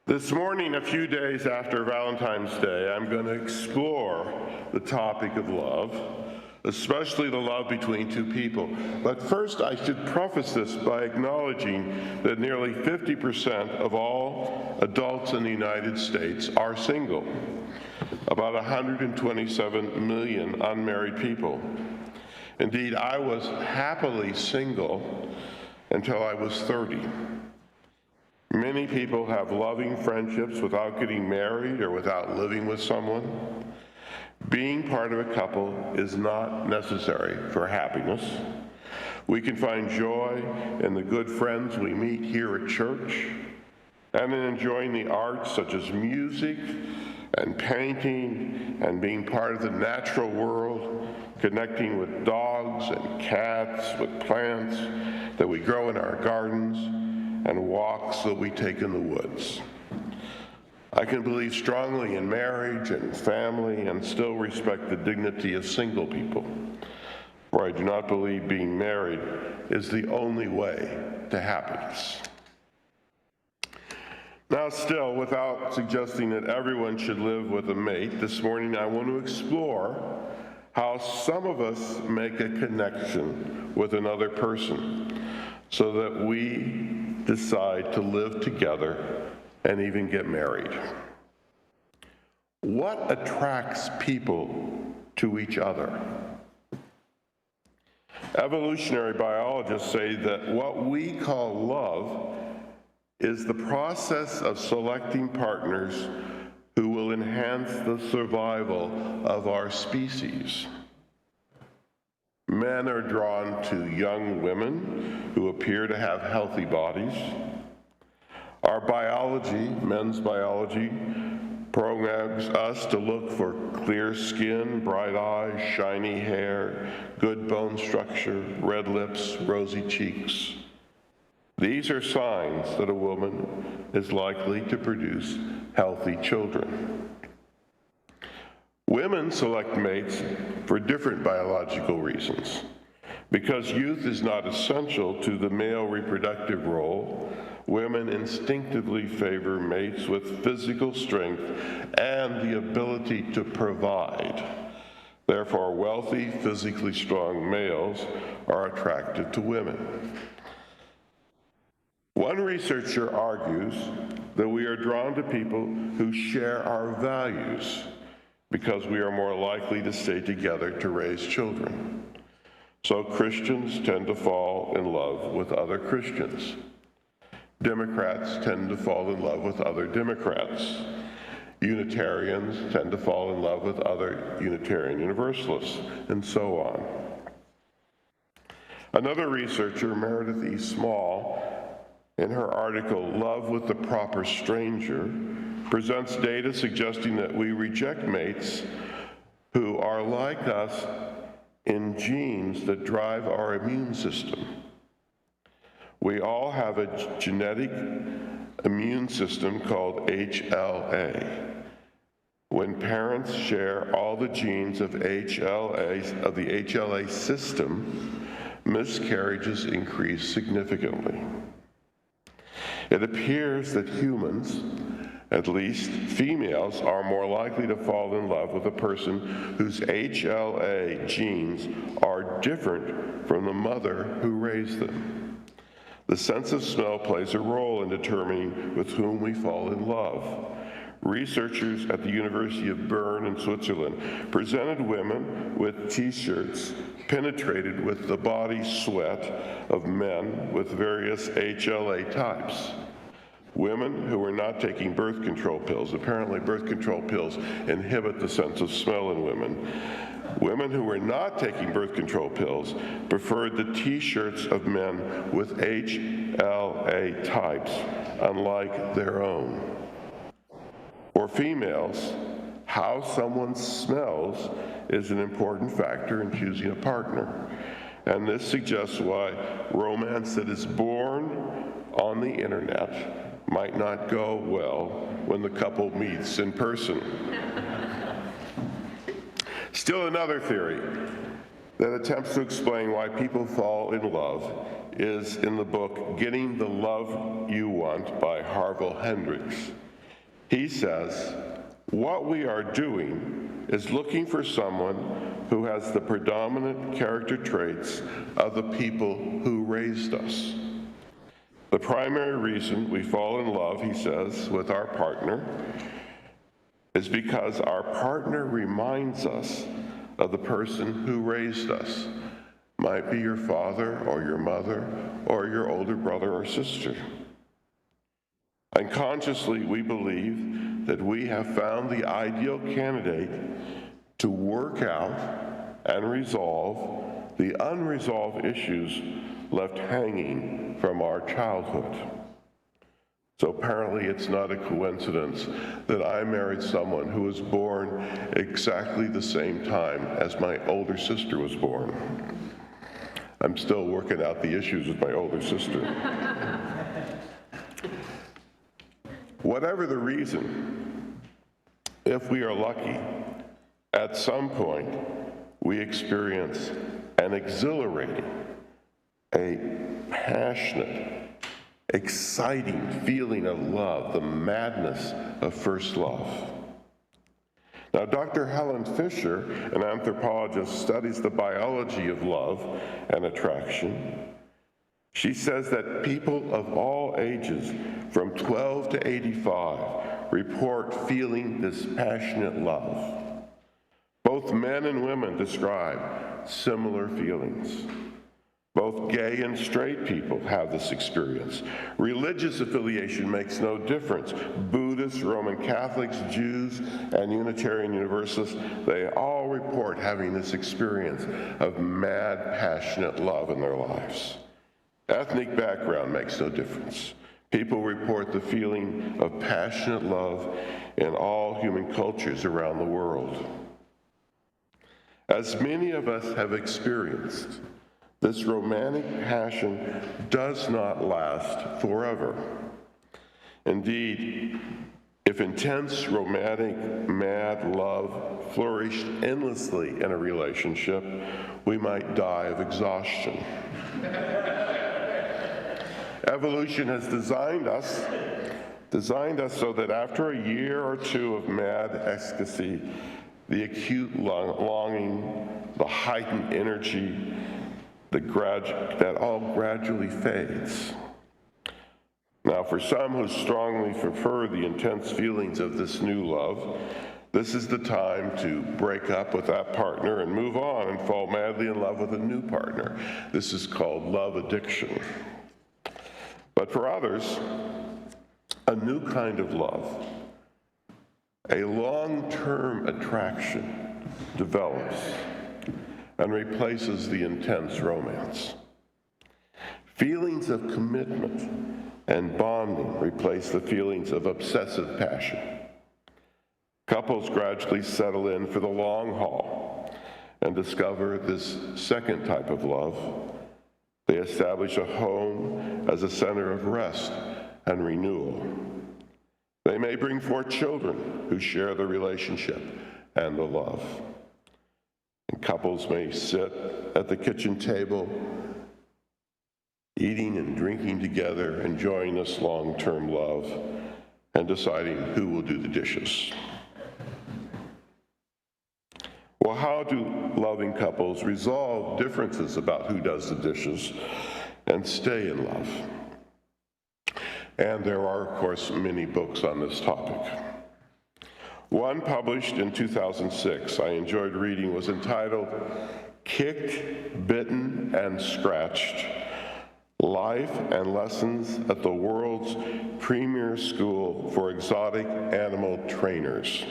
This morning, a few days after Valentine's Day, I'm going to explore the topic of love, especially the love between two people. But first, I should preface this by acknowledging that nearly 50% of all adults in the United States are single, about 127 million unmarried people. Indeed, I was happily single until I was 30. Many people have loving friendships without getting married or without living with someone. Being part of a couple is not necessary for happiness. We can find joy in the good friends we meet here at church and in enjoying the arts such as music and painting and being part of the natural world, connecting with dogs and cats, with plants that we grow in our gardens, and walks that we take in the woods. I can believe strongly in marriage and family and still respect the dignity of single people, for I do not believe being married is the only way to happiness. Now still, without suggesting that everyone should live with a mate, this morning I want to explore how some of us make a connection with another person so that we decide to live together and even get married. What attracts people to each other? Evolutionary biologists say that what we call love is the process of selecting partners who will enhance the survival of our species. Men are drawn to young women who appear to have healthy bodies. Our biology, men's biology, programs us to look for clear skin, bright eyes, shiny hair, good bone structure, red lips, rosy cheeks. These are signs that a woman is likely to produce healthy children. Women select mates for different biological reasons. Because youth is not essential to the male reproductive role, women instinctively favor mates with physical strength and the ability to provide. Therefore, wealthy, physically strong males are attracted to women. One researcher argues that we are drawn to people who share our values because we are more likely to stay together to raise children. So Christians tend to fall in love with other Christians. Democrats tend to fall in love with other Democrats. Unitarians tend to fall in love with other Unitarian Universalists, and so on. Another researcher, Meredith E. Small, in her article, Love with the Proper Stranger, presents data suggesting that we reject mates who are like us in genes that drive our immune system. We all have a genetic immune system called HLA. When parents share all the genes of the HLA system, miscarriages increase significantly. It appears that humans, at least females, are more likely to fall in love with a person whose HLA genes are different from the mother who raised them. The sense of smell plays a role in determining with whom we fall in love. Researchers at the University of Bern in Switzerland presented women with t-shirts penetrated with the body sweat of men with various HLA types. Women who were not taking birth control pills, apparently birth control pills inhibit the sense of smell in women. Women who were not taking birth control pills preferred the t-shirts of men with HLA types, unlike their own. For females, how someone smells is an important factor in choosing a partner. And this suggests why romance that is born on the internet might not go well when the couple meets in person. Still another theory that attempts to explain why people fall in love is in the book Getting the Love You Want by Harville Hendrix. He says, what we are doing is looking for someone who has the predominant character traits of the people who raised us. The primary reason we fall in love, he says, with our partner is because our partner reminds us of the person who raised us. Might be your father or your mother or your older brother or sister. Unconsciously, we believe that we have found the ideal candidate to work out and resolve the unresolved issues left hanging from our childhood. So apparently it's not a coincidence that I married someone who was born exactly the same time as my older sister was born. I'm still working out the issues with my older sister. Whatever the reason, if we are lucky, at some point we experience an exhilarating, a passionate, exciting feeling of love, the madness of first love. Now, Dr. Helen Fisher, an anthropologist, studies the biology of love and attraction. She says that people of all ages, from 12 to 85, report feeling this passionate love. Both men and women describe similar feelings. Both gay and straight people have this experience. Religious affiliation makes no difference. Buddhists, Roman Catholics, Jews, and Unitarian Universalists, they all report having this experience of mad, passionate love in their lives. Ethnic background makes no difference. People report the feeling of passionate love in all human cultures around the world. As many of us have experienced, this romantic passion does not last forever. Indeed, if intense, romantic, mad love flourished endlessly in a relationship, we might die of exhaustion. Evolution has designed us so that after a year or two of mad ecstasy, the acute longing, the heightened energy, that all gradually fades. Now, for some who strongly prefer the intense feelings of this new love, this is the time to break up with that partner and move on and fall madly in love with a new partner. This is called love addiction. But for others, a new kind of love, a long-term attraction develops and replaces the intense romance. Feelings of commitment and bonding replace the feelings of obsessive passion. Couples gradually settle in for the long haul and discover this second type of love. They establish a home as a center of rest and renewal. They may bring forth children who share the relationship and the love. And couples may sit at the kitchen table, eating and drinking together, enjoying this long-term love, and deciding who will do the dishes. Well, how do loving couples resolve differences about who does the dishes and stay in love? And there are, of course, many books on this topic. One published in 2006 I enjoyed reading was entitled Kicked, Bitten, and Scratched: Life and Lessons at the World's Premier School for Exotic Animal Trainers.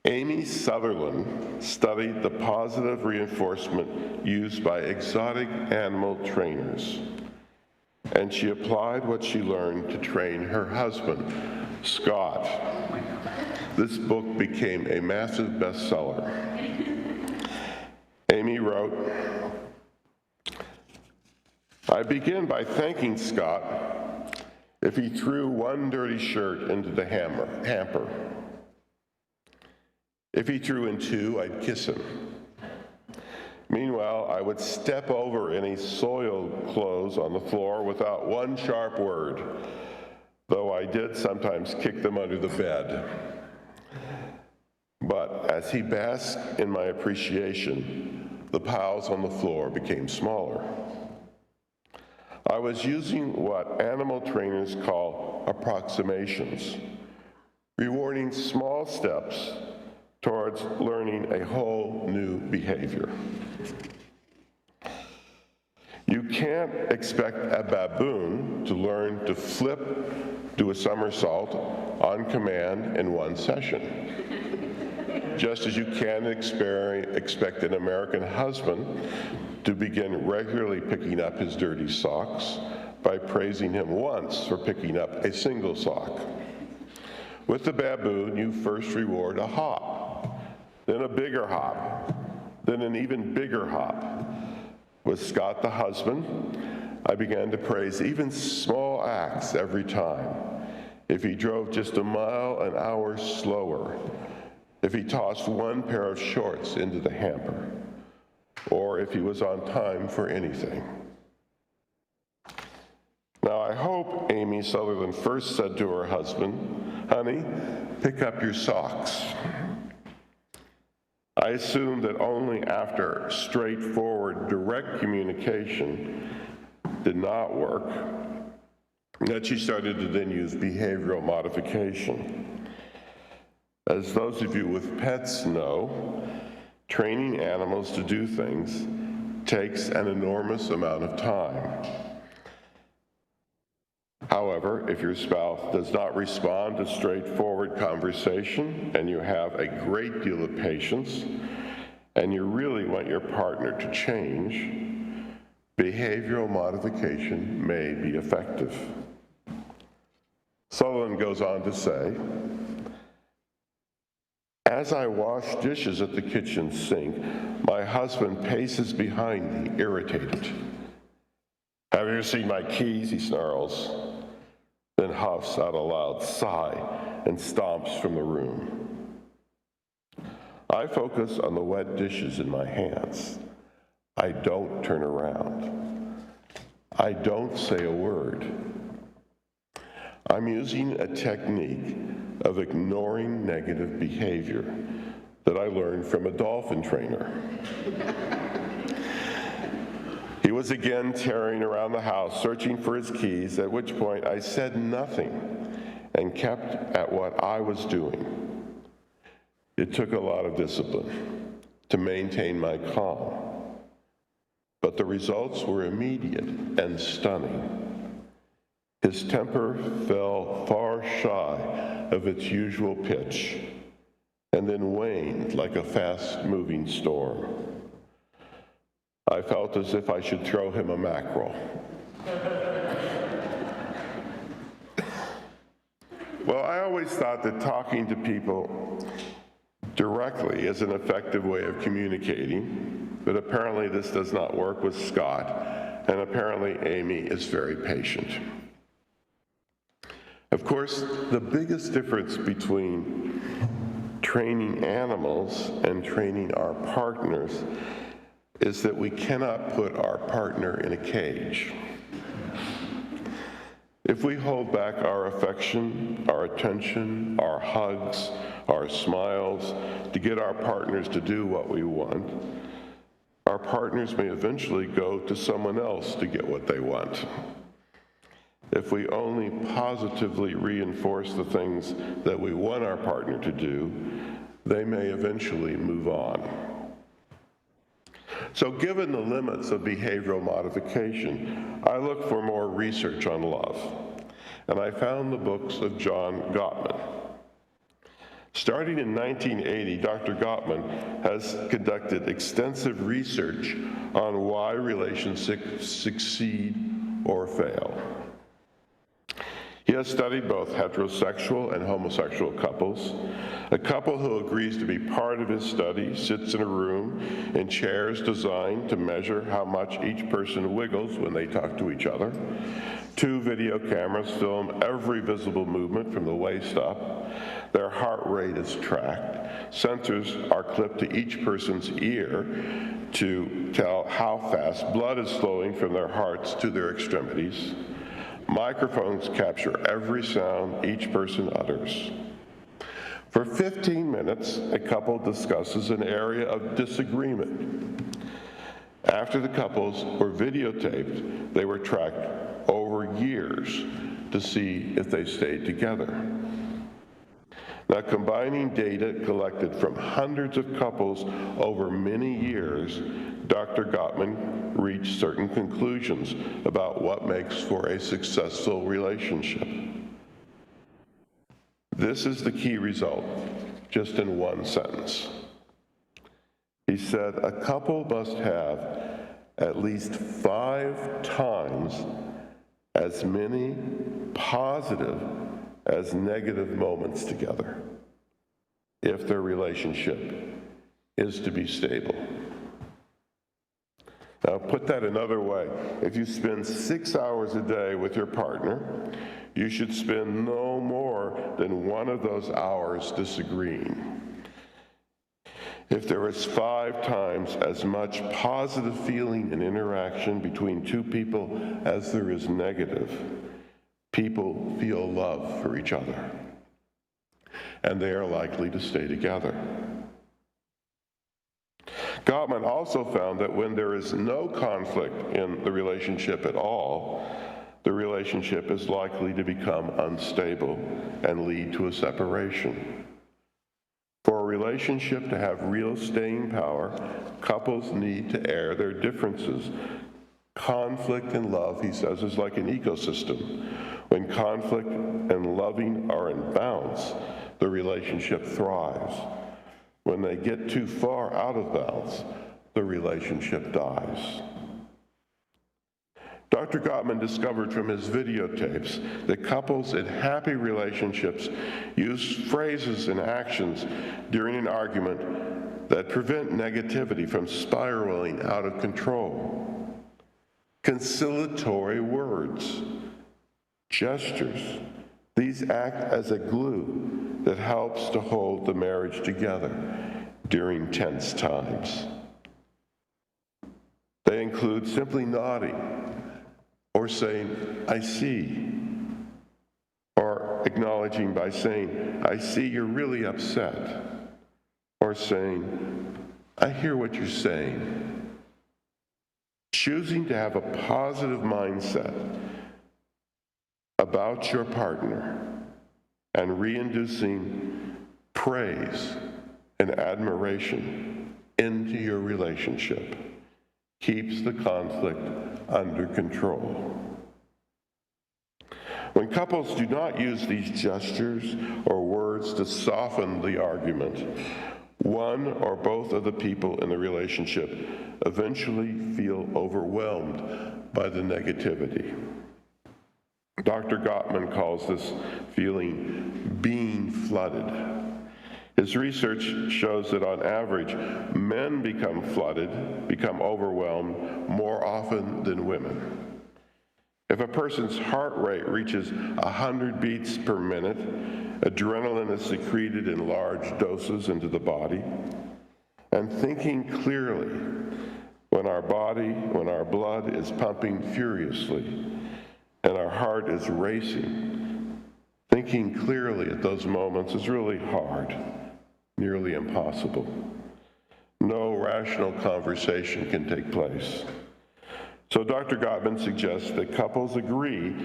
Amy Sutherland studied the positive reinforcement used by exotic animal trainers, and she applied what she learned to train her husband, Scott. This book became a massive bestseller. Amy wrote, "I begin by thanking Scott if he threw one dirty shirt into the hamper. If he threw in two, I'd kiss him. Meanwhile, I would step over any soiled clothes on the floor without one sharp word, though I I did sometimes kick them under the bed. But as he basked in my appreciation, the piles on the floor became smaller. I was using what animal trainers call approximations, rewarding small steps towards learning a whole new behavior. You can't expect a baboon to learn to do a somersault on command in one session. Just as you can't expect an American husband to begin regularly picking up his dirty socks by praising him once for picking up a single sock. With the baboon, you first reward a hop, then a bigger hop, then an even bigger hop. With Scott the husband, I began to praise even small acts every time. If he drove just a mile an hour slower, if he tossed one pair of shorts into the hamper, or if he was on time for anything. Now, I hope Amy Sutherland first said to her husband, "Honey, pick up your socks." I assumed that only after straightforward, direct communication did not work, that she started to then use behavioral modification. As those of you with pets know, training animals to do things takes an enormous amount of time. However, if your spouse does not respond to straightforward conversation and you have a great deal of patience and you really want your partner to change, behavioral modification may be effective. Sutherland goes on to say, "As I wash dishes at the kitchen sink, my husband paces behind me, irritated. 'Have you seen my keys?' he snarls, then huffs out a loud sigh and stomps from the room. I focus on the wet dishes in my hands. I don't turn around. I don't say a word. I'm using a technique of ignoring negative behavior that I learned from a dolphin trainer. He was again tearing around the house, searching for his keys, at which point I said nothing and kept at what I was doing. It took a lot of discipline to maintain my calm, but the results were immediate and stunning. His temper fell far shy of its usual pitch and then waned like a fast-moving storm. I felt as if I should throw him a mackerel. Well, I always thought that talking to people directly is an effective way of communicating, but apparently this does not work with Scott, and apparently Amy is very patient. Of course, the biggest difference between training animals and training our partners is that we cannot put our partner in a cage. If we hold back our affection, our attention, our hugs, our smiles to get our partners to do what we want, our partners may eventually go to someone else to get what they want. If we only positively reinforce the things that we want our partner to do, they may eventually move on. So given the limits of behavioral modification, I looked for more research on love, and I found the books of John Gottman. Starting in 1980, Dr. Gottman has conducted extensive research on why relationships succeed or fail. He has studied both heterosexual and homosexual couples. A couple who agrees to be part of his study sits in a room in chairs designed to measure how much each person wiggles when they talk to each other. 2 video cameras film every visible movement from the waist up. Their heart rate is tracked. Sensors are clipped to each person's ear to tell how fast blood is flowing from their hearts to their extremities. Microphones capture every sound each person utters. For 15 minutes, a couple discusses an area of disagreement. After the couples were videotaped, they were tracked over years to see if they stayed together. Now, combining data collected from hundreds of couples over many years, Dr. Gottman reached certain conclusions about what makes for a successful relationship. This is the key result, just in one sentence. He said, a couple must have at least 5 times as many positive as negative moments together if their relationship is to be stable. Now, put that another way. If you spend 6 hours a day with your partner, you should spend no more than 1 of those hours disagreeing. If there is 5 times as much positive feeling and interaction between 2 people as there is negative, people feel love for each other, and they are likely to stay together. Gottman also found that when there is no conflict in the relationship at all, the relationship is likely to become unstable and lead to a separation. For a relationship to have real staying power, couples need to air their differences. Conflict and love, he says, is like an ecosystem. When conflict and loving are in balance, the relationship thrives. When they get too far out of balance, the relationship dies. Dr. Gottman discovered from his videotapes that couples in happy relationships use phrases and actions during an argument that prevent negativity from spiraling out of control. Conciliatory words, gestures, these act as a glue that helps to hold the marriage together during tense times. They include simply nodding, or saying, I see, or acknowledging by saying, I see you're really upset, or saying, I hear what you're saying. Choosing to have a positive mindset about your partner and reintroducing praise and admiration into your relationship keeps the conflict under control. When couples do not use these gestures or words to soften the argument, one or both of the people in the relationship eventually feel overwhelmed by the negativity. Dr. Gottman calls this feeling being flooded. His research shows that on average, men become overwhelmed more often than women. If a person's heart rate reaches 100 beats per minute, adrenaline is secreted in large doses into the body. And thinking clearly, when our blood is pumping furiously and our heart is racing, thinking clearly at those moments is really hard, nearly impossible. No rational conversation can take place. So Dr. Gottman suggests that couples agree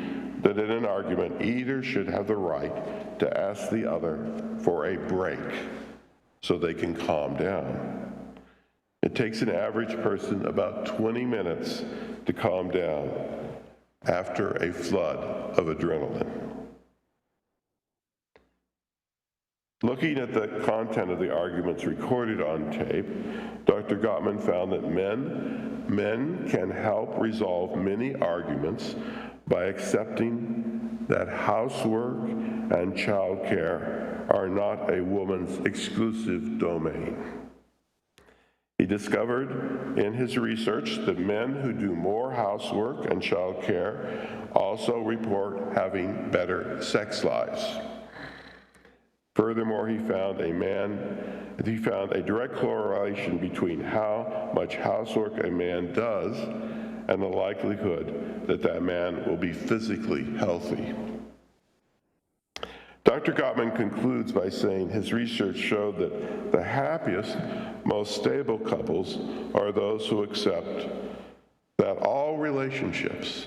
that in an argument, either should have the right to ask the other for a break so they can calm down. It takes an average person about 20 minutes to calm down after a flood of adrenaline. Looking at the content of the arguments recorded on tape, Dr. Gottman found that men can help resolve many arguments by accepting that housework and childcare are not a woman's exclusive domain. He discovered in his research that men who do more housework and childcare also report having better sex lives. Furthermore, he found a direct correlation between how much housework a man does and the likelihood that that man will be physically healthy. Dr. Gottman concludes by saying his research showed that the happiest, most stable couples are those who accept that all relationships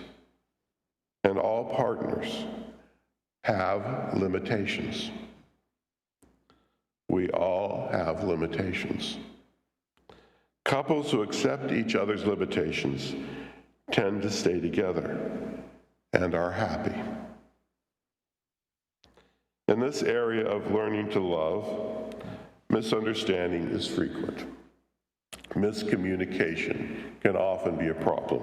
and all partners have limitations. We all have limitations. Couples who accept each other's limitations tend to stay together and are happy. In this area of learning to love, misunderstanding is frequent. Miscommunication can often be a problem.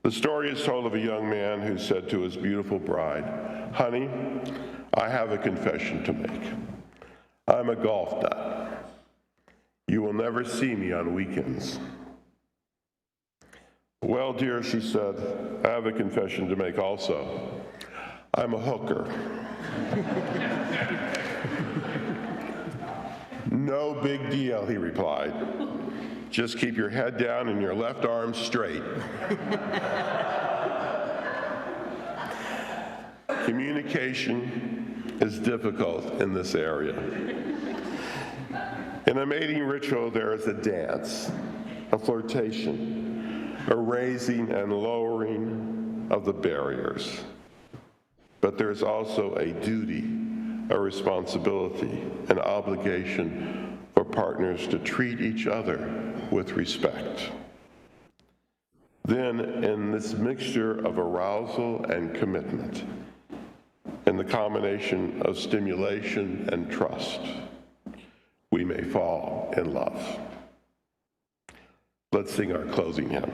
The story is told of a young man who said to his beautiful bride, "Honey, I have a confession to make. I'm a golf nut. You will never see me on weekends." "Well, dear," she said, "I have a confession to make also. I'm a hooker." "No big deal," he replied. "Just keep your head down and your left arm straight." Communication is difficult in this area. In a mating ritual, there is a dance, a flirtation, a raising and lowering of the barriers. But there's also a duty, a responsibility, an obligation for partners to treat each other with respect. Then, in this mixture of arousal and commitment, in the combination of stimulation and trust, we may fall in love. Let's sing our closing hymn.